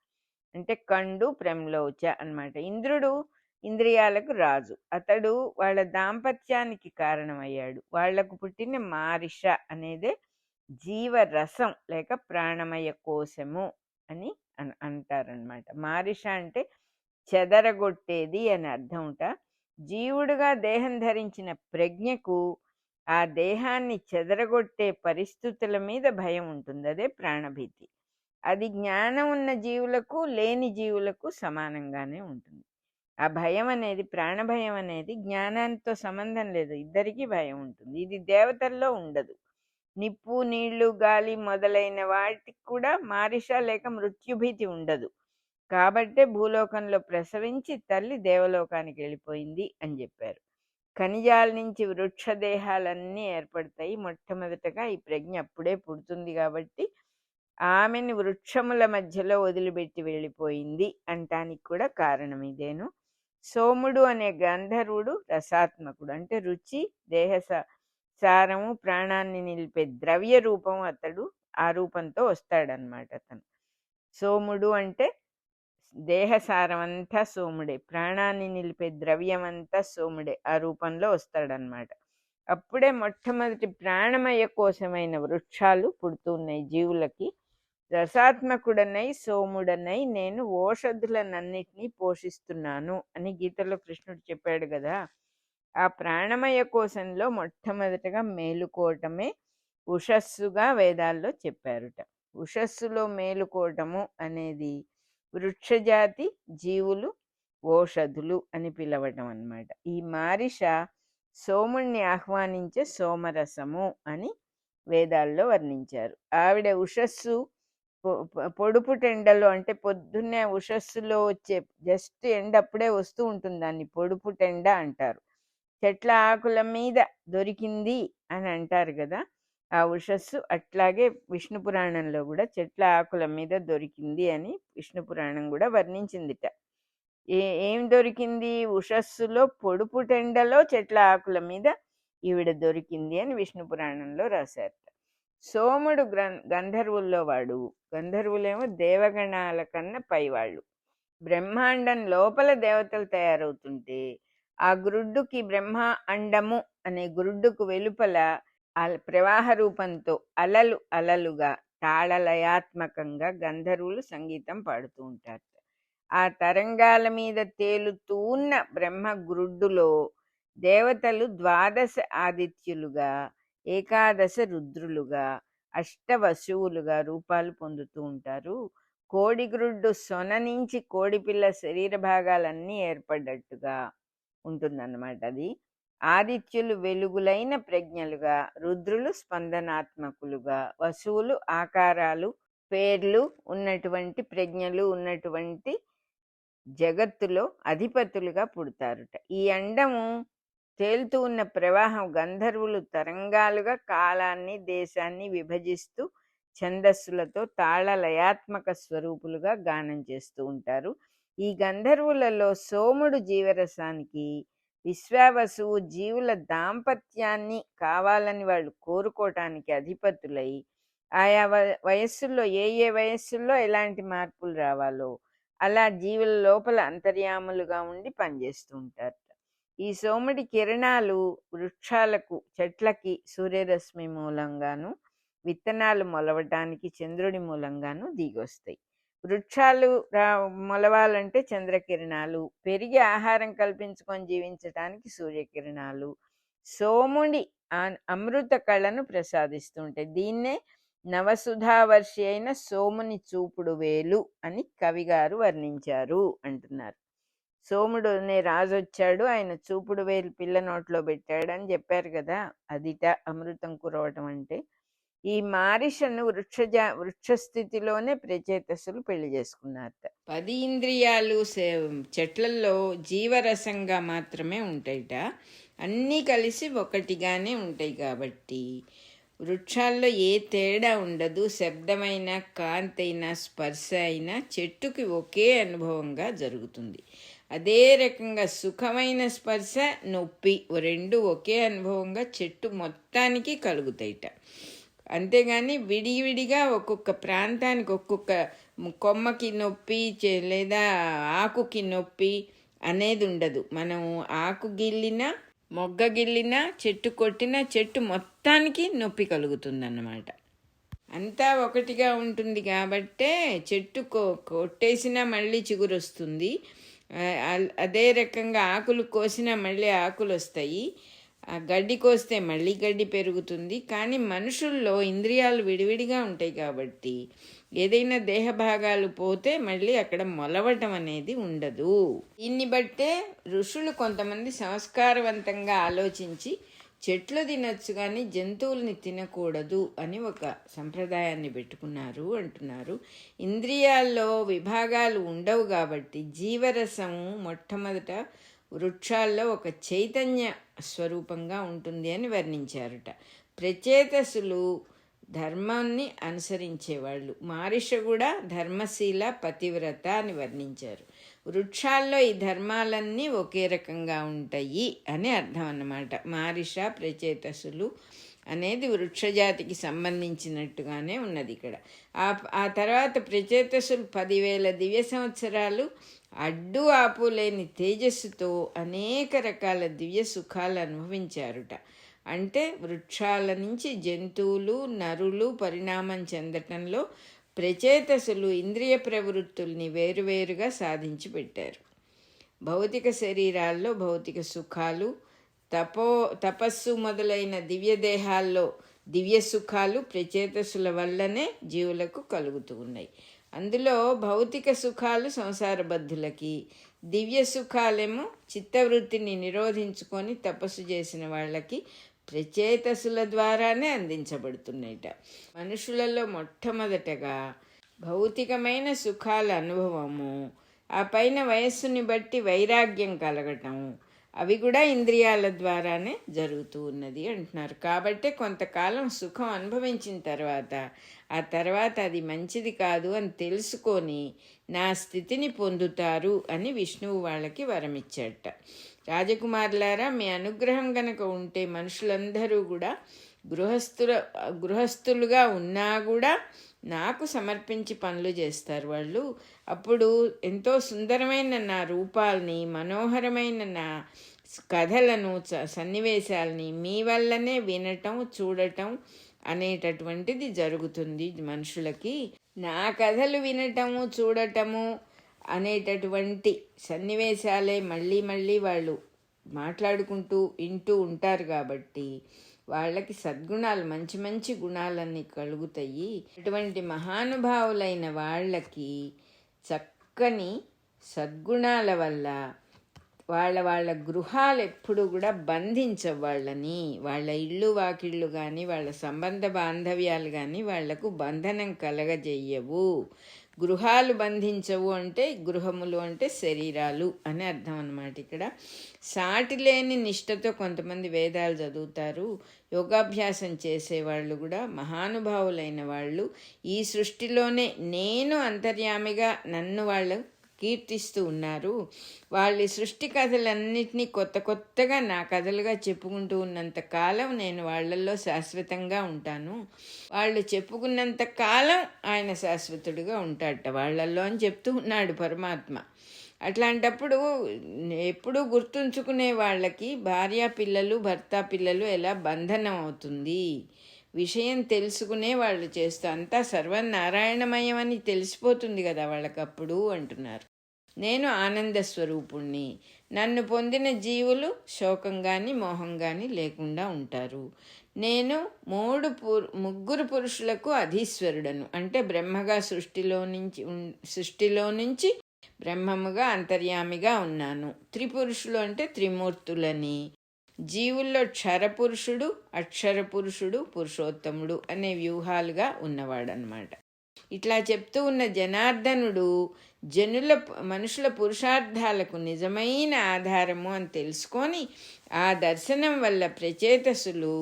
అంటే కండు ప్రంలోచ అన్నమాట. ఇంద్రుడు ఇంద్రియాలకు రాజు. అతడు వాళ్ళ దాంపత్యానికి కారణమయ్యాడు. వాళ్లకు పుట్టిన మారిష అనేదే జీవరసం లేక ప్రాణమయ కోశము అని అంటారనమాట. మారిష అంటే చెదరగొట్టేది అని అర్థంట. జీవుడుగా దేహం ధరించిన ప్రజ్ఞకు ఆ దేహాన్ని చెదరగొట్టే పరిస్థితుల మీద భయం ఉంటుంది. అదే ప్రాణభీతి. అది జ్ఞానం ఉన్న జీవులకు లేని జీవులకు సమానంగానే ఉంటుంది. ఆ భయం అనేది ప్రాణభయం అనేది జ్ఞానంతో సంబంధం లేదు, ఇద్దరికీ భయం ఉంటుంది. ఇది దేవతల్లో ఉండదు. నిప్పు నీళ్లు గాలి మొదలైన వాటికి కూడా మారిష లేక మృత్యుభీతి ఉండదు. కాబట్టే భూలోకంలో ప్రసవించి తల్లి దేవలోకానికి వెళ్ళిపోయింది అని చెప్పారు. ఖనిజాల నుంచి వృక్ష దేహాలన్నీ ఏర్పడతాయి. మొట్టమొదటగా ఈ ప్రజ్ఞ అప్పుడే పుడుతుంది కాబట్టి ఆమెను వృక్షముల మధ్యలో వదిలిపెట్టి వెళ్ళిపోయింది అంటానికి కూడా కారణం ఇదేను. సోముడు అనే గంధర్వుడు రసాత్మకుడు, అంటే రుచి దేహ సారము ప్రాణాన్ని నిలిపే ద్రవ్య రూపం. అతడు ఆ రూపంతో వస్తాడనమాట. అతను సోముడు అంటే దేహసారం అంతా సోముడే, ప్రాణాన్ని నిలిపే ద్రవ్యం అంతా సోముడే, ఆ రూపంలో వస్తాడనమాట. అప్పుడే మొట్టమొదటి ప్రాణమయ కోసమైన వృక్షాలు పుడుతున్నాయి జీవులకి. రసాత్మకుడనై సోముడనై నేను ఓషధులనన్నిటినీ పోషిస్తున్నాను అని గీతలో కృష్ణుడు చెప్పాడు కదా. ఆ ప్రాణమయ కోశంలో మొట్టమొదటగా మేలుకోవటమే ఉషస్సుగా వేదాల్లో చెప్పారుట. ఉషస్సులో మేలుకోవటము అనేది వృక్షజాతి జీవులు ఓషధులు అని పిలవటం అన్నమాట. ఈ మారిష సోముణ్ణి ఆహ్వానించే సోమరసము అని వేదాల్లో వర్ణించారు. ఆవిడ ఉషస్సు పొడుపుట ఎండలో, అంటే పొద్దున్నే ఉషస్సులో వచ్చే జస్ట్ ఎండ అప్పుడే వస్తూ ఉంటుంది, దాన్ని పొడుపుటెండ అంటారు. చెట్ల ఆకుల మీద దొరికింది అని అంటారు కదా, ఆ ఉషస్సు అట్లాగే విష్ణు పురాణంలో కూడా చెట్ల ఆకుల మీద దొరికింది అని విష్ణు పురాణం కూడా వర్ణించిందిట. ఏం దొరికింది? ఉషస్సులో పొడుపుటెండలో చెట్ల ఆకుల మీద ఈవిడ దొరికింది అని విష్ణు పురాణంలో రాశారు. సోముడు గంధర్వుల్లో వాడు. గంధర్వులేమో దేవగణాల కన్నా పైవాళ్ళు. బ్రహ్మాండం లోపల దేవతలు తయారవుతుంటే ఆ గ్రుడ్డుకి బ్రహ్మ అండము అనే గ్రుడ్డుకు వెలుపల ప్రవాహ రూపంతో అలలు అలలుగా తాళలయాత్మకంగా గంధర్వులు సంగీతం పాడుతూ ఉంటారు. ఆ తరంగాల మీద తేలుతూ ఉన్న బ్రహ్మ గ్రుడ్డులో దేవతలు 12 ఆదిత్యులుగా, 11 రుద్రులుగా, 8 వసువులుగా రూపాలు పొందుతూ ఉంటారు. కోడిగ్రుడ్డు సొన నుంచి కోడిపిల్ల శరీర భాగాలన్నీ ఏర్పడ్డట్టుగా ఉంటుందన్నమాట. అది ఆదిత్యులు వెలుగులైన ప్రజ్ఞలుగా, రుద్రులు స్పందనాత్మకులుగా, వసువులు ఆకారాలు పేర్లు ఉన్నటువంటి ప్రజ్ఞలు ఉన్నటువంటి జగత్తులో అధిపతులుగా పుడతారుట. ఈ అండము తేలుతూ ఉన్న ప్రవాహం గంధర్వులు తరంగాలుగా కాలాన్ని దేశాన్ని విభజిస్తూ ఛందస్సులతో తాళలయాత్మక స్వరూపులుగా గానం చేస్తూ ఉంటారు. ఈ గంధర్వులలో సోముడు జీవరసానికి, విశ్వావసువు జీవుల దాంపత్యాన్ని కావాలని వాళ్ళు కోరుకోవటానికి అధిపతులై ఆయా వయస్సుల్లో ఏ వయస్సుల్లో ఎలాంటి మార్పులు రావాలో అలా జీవుల లోపల అంతర్యాములుగా ఉండి పనిచేస్తూ ఉంటారు. ఈ సోముడి కిరణాలు వృక్షాలకు చెట్లకి సూర్యరశ్మి మూలంగాను, విత్తనాలు మొలవటానికి చంద్రుడి మూలంగాను దిగొస్తాయి. వృక్షాలు మొలవాలంటే చంద్రకిరణాలు, పెరిగి ఆహారం కల్పించుకొని జీవించటానికి సూర్యకిరణాలు, సోముడి అమృత కళను ప్రసాదిస్తుంటాయి. దీన్నే నవసుధావర్షి అయిన సోముని చూపుడు వేలు అని కవిగారు వర్ణించారు అంటున్నారు. సోముడు అనే రాజు వచ్చాడు, ఆయన చూపుడు వేలు పిల్ల నోట్లో పెట్టాడు అని చెప్పారు కదా, అదిట అమృతం కురవటం అంటే. ఈ మారిషను వృక్షస్థితిలోనే ప్రచేతసులు పెళ్లి చేసుకున్నారట. 10 ఇంద్రియాలు చెట్లల్లో జీవరసంగా మాత్రమే ఉంటాయిట, అన్నీ కలిసి ఒకటిగానే ఉంటాయి కాబట్టి వృక్షాల్లో ఏ తేడా ఉండదు. శబ్దమైన, కాంతి అయినా, స్పర్శ అయినా చెట్టుకి ఒకే అనుభవంగా జరుగుతుంది. అదే రకంగా సుఖమైన స్పర్శ, నొప్పి రెండు ఒకే అనుభవంగా చెట్టు మొత్తానికి కలుగుతాయిట. అంతేగాని విడివిడిగా ఒక్కొక్క ప్రాంతానికి ఒక్కొక్క కొమ్మకి నొప్పి లేదా ఆకుకి నొప్పి అనేది ఉండదు. మనం ఆకు గిల్లినా, మొగ్గ గిల్లినా, చెట్టు కొట్టినా చెట్టు మొత్తానికి నొప్పి కలుగుతుందన్నమాట. అంతా ఒకటిగా ఉంటుంది కాబట్టే చెట్టు కొట్టేసినా మళ్ళీ చిగురు వస్తుంది. అదే రకంగా ఆకులు కోసినా మళ్ళీ ఆకులు వస్తాయి, గడ్డి కోస్తే మళ్ళీ గడ్డి పెరుగుతుంది. కానీ మనుషుల్లో ఇంద్రియాలు విడివిడిగా ఉంటాయి కాబట్టి ఏదైనా దేహ భాగాలు పోతే మళ్ళీ అక్కడ మొలవటం అనేది ఉండదు. దీన్ని బట్టే ఋషులు కొంతమంది సంస్కారవంతంగా ఆలోచించి చెట్లు తినొచ్చు కానీ జంతువుల్ని తినకూడదు అని ఒక సంప్రదాయాన్ని పెట్టుకున్నారు అంటున్నారు. ఇంద్రియాల్లో విభాగాలు ఉండవు కాబట్టి జీవరసం మొట్టమొదట వృక్షాల్లో ఒక చైతన్య స్వరూపంగా ఉంటుంది అని వర్ణించారట. ప్రచేతసులు ధర్మాన్ని అనుసరించేవాళ్ళు. మారిష కూడా ధర్మశీల, పతివ్రత అని వర్ణించారు. వృక్షాల్లో ఈ ధర్మాలన్నీ ఒకే రకంగా ఉంటాయి అని అర్థం అన్నమాట. మారిష, ప్రచేతసులు అనేది వృక్షజాతికి సంబంధించినట్టుగానే ఉన్నది ఇక్కడ. ఆ తర్వాత ప్రచేతసులు 10,000 దివ్య సంవత్సరాలు అడ్డు ఆపు లేని తేజస్సుతో అనేక రకాల దివ్య సుఖాలు అనుభవించారుట. అంటే వృక్షాల నుంచి జంతువులు, నరులు పరిణామం చెందటంలో ప్రచేతసులు ఇంద్రియ ప్రవృత్తుల్ని వేరువేరుగా సాధించి పెట్టారు. భౌతిక శరీరాల్లో భౌతిక సుఖాలు, తపస్సు మొదలైన దివ్య దేహాల్లో దివ్య సుఖాలు ప్రచేతసుల వల్లనే జీవులకు కలుగుతూ ఉన్నాయి. అందులో భౌతిక సుఖాలు సంసారబద్ధులకి, దివ్య సుఖాలేమో చిత్తవృత్తిని నిరోధించుకొని తపస్సు చేసిన వాళ్ళకి ప్రచేతసుల ద్వారానే అందించబడుతున్నాయిట. మనుషులలో మొట్టమొదటగా భౌతికమైన సుఖాల అనుభవము, ఆ పైన వయస్సుని బట్టి వైరాగ్యం కలగటం, అవి కూడా ఇంద్రియాల ద్వారానే జరుగుతూ ఉన్నది అంటున్నారు. కాబట్టి కొంతకాలం సుఖం అనుభవించిన ఆ తర్వాత అది మంచిది కాదు అని తెలుసుకొని నా స్థితిని పొందుతారు అని విష్ణువు వాళ్ళకి వరమిచ్చాట. రాజకుమారులారా, మీ అనుగ్రహం గనక ఉంటే మనుషులందరూ కూడా గృహస్థులుగా ఉన్నా కూడా నాకు సమర్పించి పనులు చేస్తారు వాళ్ళు. అప్పుడు ఎంతో సుందరమైన నా రూపాలని, మనోహరమైన నా కథలను, సన్నివేశాలని మీ వల్లనే వినటం, చూడటం అనేటటువంటిది జరుగుతుంది మనుషులకి. నా కథలు వినటము, చూడటము అనేటటువంటి సన్నివేశాలే మళ్ళీ మళ్ళీ వాళ్ళు మాట్లాడుకుంటూ వింటూ ఉంటారు కాబట్టి వాళ్ళకి సద్గుణాలు, మంచి మంచి గుణాలన్నీ కలుగుతాయి. అటువంటి మహానుభావులైన వాళ్ళకి చక్కని సద్గుణాల వల్ల వాళ్ళ గృహాలు ఎప్పుడు కూడా బంధించవు వాళ్ళని. వాళ్ళ ఇళ్ళు వాకిళ్ళు కానీ వాళ్ళ సంబంధ బాంధవ్యాలు కానీ వాళ్లకు బంధనం కలగజేయవు. గృహాలు బంధించవు అంటే గృహములు అంటే శరీరాలు అని అర్థం అన్నమాట. ఇక్కడ సాటి లేని నిష్టతో కొంతమంది వేదాలు చదువుతారు, యోగాభ్యాసం చేసేవాళ్ళు కూడా మహానుభావులైన వాళ్ళు ఈ సృష్టిలోనే నేను అంతర్యామిగా నన్ను వాళ్ళు కీర్తిస్తూ ఉన్నారు. వాళ్ళ సృష్టి కథలన్నింటినీ కొత్తగా నా కథలుగా చెప్పుకుంటూ ఉన్నంత కాలం నేను వాళ్ళల్లో శాశ్వతంగా ఉంటాను. వాళ్ళు చెప్పుకున్నంత కాలం ఆయన శాశ్వతుడిగా ఉంటాడట వాళ్ళల్లో అని చెప్తూ ఉన్నాడు పరమాత్మ. అట్లాంటప్పుడు ఎప్పుడూ గుర్తుంచుకునే వాళ్ళకి భార్య పిల్లలు, భర్త పిల్లలు ఎలా బంధనం అవుతుంది. విషయం తెలుసుకునే వాళ్ళు చేస్తూ అంతా సర్వనారాయణమయం అని తెలిసిపోతుంది కదా వాళ్ళకప్పుడు అంటున్నారు. నేను ఆనంద స్వరూపుణ్ణి. నన్ను పొందిన జీవులు శోకం కానీ మోహం కానీ లేకుండా ఉంటారు. నేను ముగ్గురు పురుషులకు అధీశ్వరుడను. అంటే బ్రహ్మగా సృష్టిలో నుంచి బ్రహ్మముగా అంతర్యామిగా ఉన్నాను. త్రిపురుషులు అంటే త్రిమూర్తులని. జీవుల్లో క్షరపురుషుడు, అక్షర పురుషుడు, పురుషోత్తముడు అనే వ్యూహాలుగా ఉన్నవాడనమాట. ఇట్లా చెప్తూ ఉన్న జనార్దనుడు మనుషుల పురుషార్థాలకు నిజమైన ఆధారము అని తెలుసుకొని ఆ దర్శనం వల్ల ప్రచేతసులు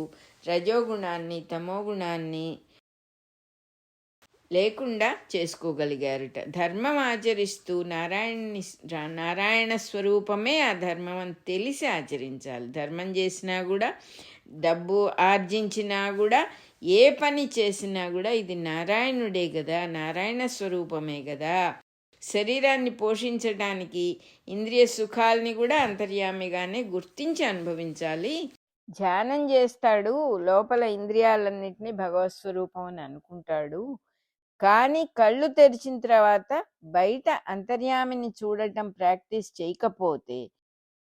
రజోగుణాన్ని తమోగుణాన్ని లేకుండా చేసుకోగలిగారుట. ధర్మం ఆచరిస్తూ నారాయణ స్వరూపమే ఆ ధర్మం అని తెలిసి ఆచరించాలి. ధర్మం చేసినా కూడా, డబ్బు ఆర్జించినా కూడా, ఏ పని చేసినా కూడా ఇది నారాయణుడే కదా, నారాయణ స్వరూపమే కదా. శరీరాన్ని పోషించడానికి ఇంద్రియ సుఖాలని కూడా అంతర్యామిగానే గుర్తించి అనుభవించాలి. ధ్యానం చేస్తాడు, లోపల ఇంద్రియాలన్నింటినీ భగవత్ స్వరూపం అని అనుకుంటాడు. కానీ కళ్ళు తెరిచిన తర్వాత బయట అంతర్యామిని చూడటం ప్రాక్టీస్ చేయకపోతే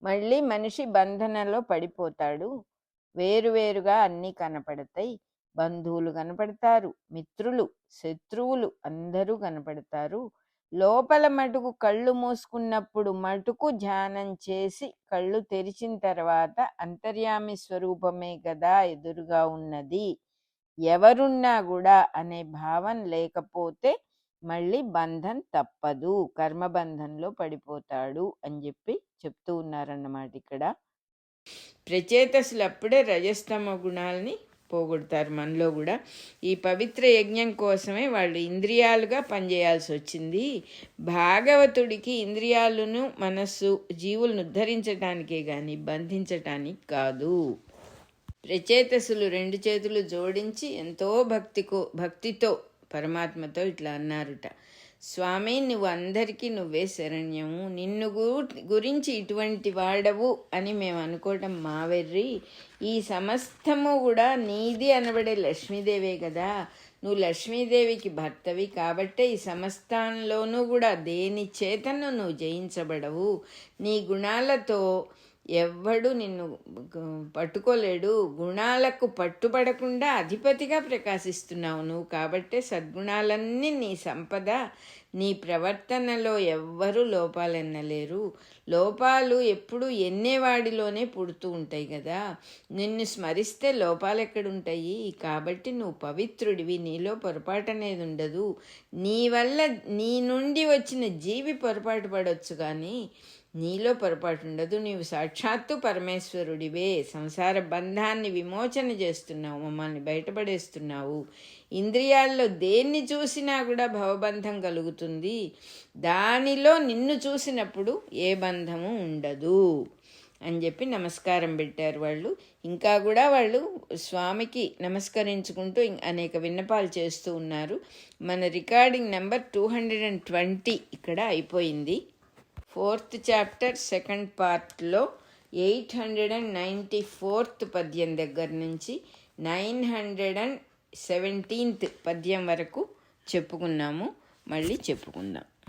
మళ్ళీ మనిషి బంధనంలో పడిపోతాడు. వేరువేరుగా అన్నీ కనపడతాయి. బంధువులు కనపడతారు, మిత్రులు, శత్రువులు అందరూ కనపడతారు. లోపల మటుకు కళ్ళు మూసుకున్నప్పుడు మటుకు ధ్యానం చేసి కళ్ళు తెరిచిన తర్వాత అంతర్యామి స్వరూపమే కదా ఎదురుగా ఉన్నది, ఎవరున్నా కూడా అనే భావం లేకపోతే మళ్ళీ బంధం తప్పదు, కర్మబంధంలో పడిపోతాడు అని చెప్తూ ఉన్నారన్నమాట. ఇక్కడ ప్రచేతసులు అప్పుడే రజస్తమ గుణాలని పోగొడతారు మనలో కూడా. ఈ పవిత్ర యజ్ఞం కోసమే వాళ్ళు ఇంద్రియాలుగా పనిచేయాల్సి వచ్చింది. భాగవతుడికి ఇంద్రియాలను మనస్సు జీవులను ఉద్ధరించటానికే కానీ బంధించటానికి కాదు. ప్రచేతసులు 2 చేతులు జోడించి ఎంతో భక్తితో పరమాత్మతో ఇట్లా అన్నారుట, స్వామి నువ్వు అందరికీ నువ్వే శరణ్యము, నిన్ను గురించి ఇటువంటి వాడవు అని మేము అనుకోవటం మా వెర్రి. ఈ సమస్తము కూడా నీది అనబడే లక్ష్మీదేవే కదా, నువ్వు లక్ష్మీదేవికి భర్తవి కాబట్టే ఈ సమస్తంలోనూ కూడా దేని చేతను నువ్వు జయించబడవు. నీ గుణాలతో ఎవ్వడు నిన్ను పట్టుకోలేడు. గుణాలకు పట్టుబడకుండా అధిపతిగా ప్రకాశిస్తున్నావు నువ్వు కాబట్టే సద్గుణాలన్నీ నీ సంపద. నీ ప్రవర్తనలో ఎవ్వరూ లోపాలెన్నలేరు. లోపాలు ఎప్పుడు ఎన్నేవాడిలోనే పుడుతూ ఉంటాయి కదా, నిన్ను స్మరిస్తే లోపాలు ఎక్కడుంటాయి. కాబట్టి నువ్వు పవిత్రుడివి, నీలో పొరపాటు అనేది ఉండదు. నీ వల్ల నీ నుండి వచ్చిన జీవి పొరపాటు పడవచ్చు కానీ నీలో పొరపాటు ఉండదు. నీవు సాక్షాత్తు పరమేశ్వరుడివే. సంసార బంధాన్ని విమోచన చేస్తున్నావు, మమ్మల్ని బయటపడేస్తున్నావు. ఇంద్రియాల్లో దేన్ని చూసినా కూడా భవబంధం కలుగుతుంది, దానిలో నిన్ను చూసినప్పుడు ఏ బంధము ఉండదు అని నమస్కారం పెట్టారు వాళ్ళు. ఇంకా కూడా వాళ్ళు స్వామికి నమస్కరించుకుంటూ అనేక విన్నపాలు చేస్తూ ఉన్నారు. మన రికార్డింగ్ నెంబర్ 220 ఇక్కడ అయిపోయింది. 4th చాప్టర్ 2nd పార్ట్లో 894th పద్యం దగ్గర నుంచి 917th పద్యం వరకు చెప్పుకున్నాము. మళ్ళీ చెప్పుకుందాం.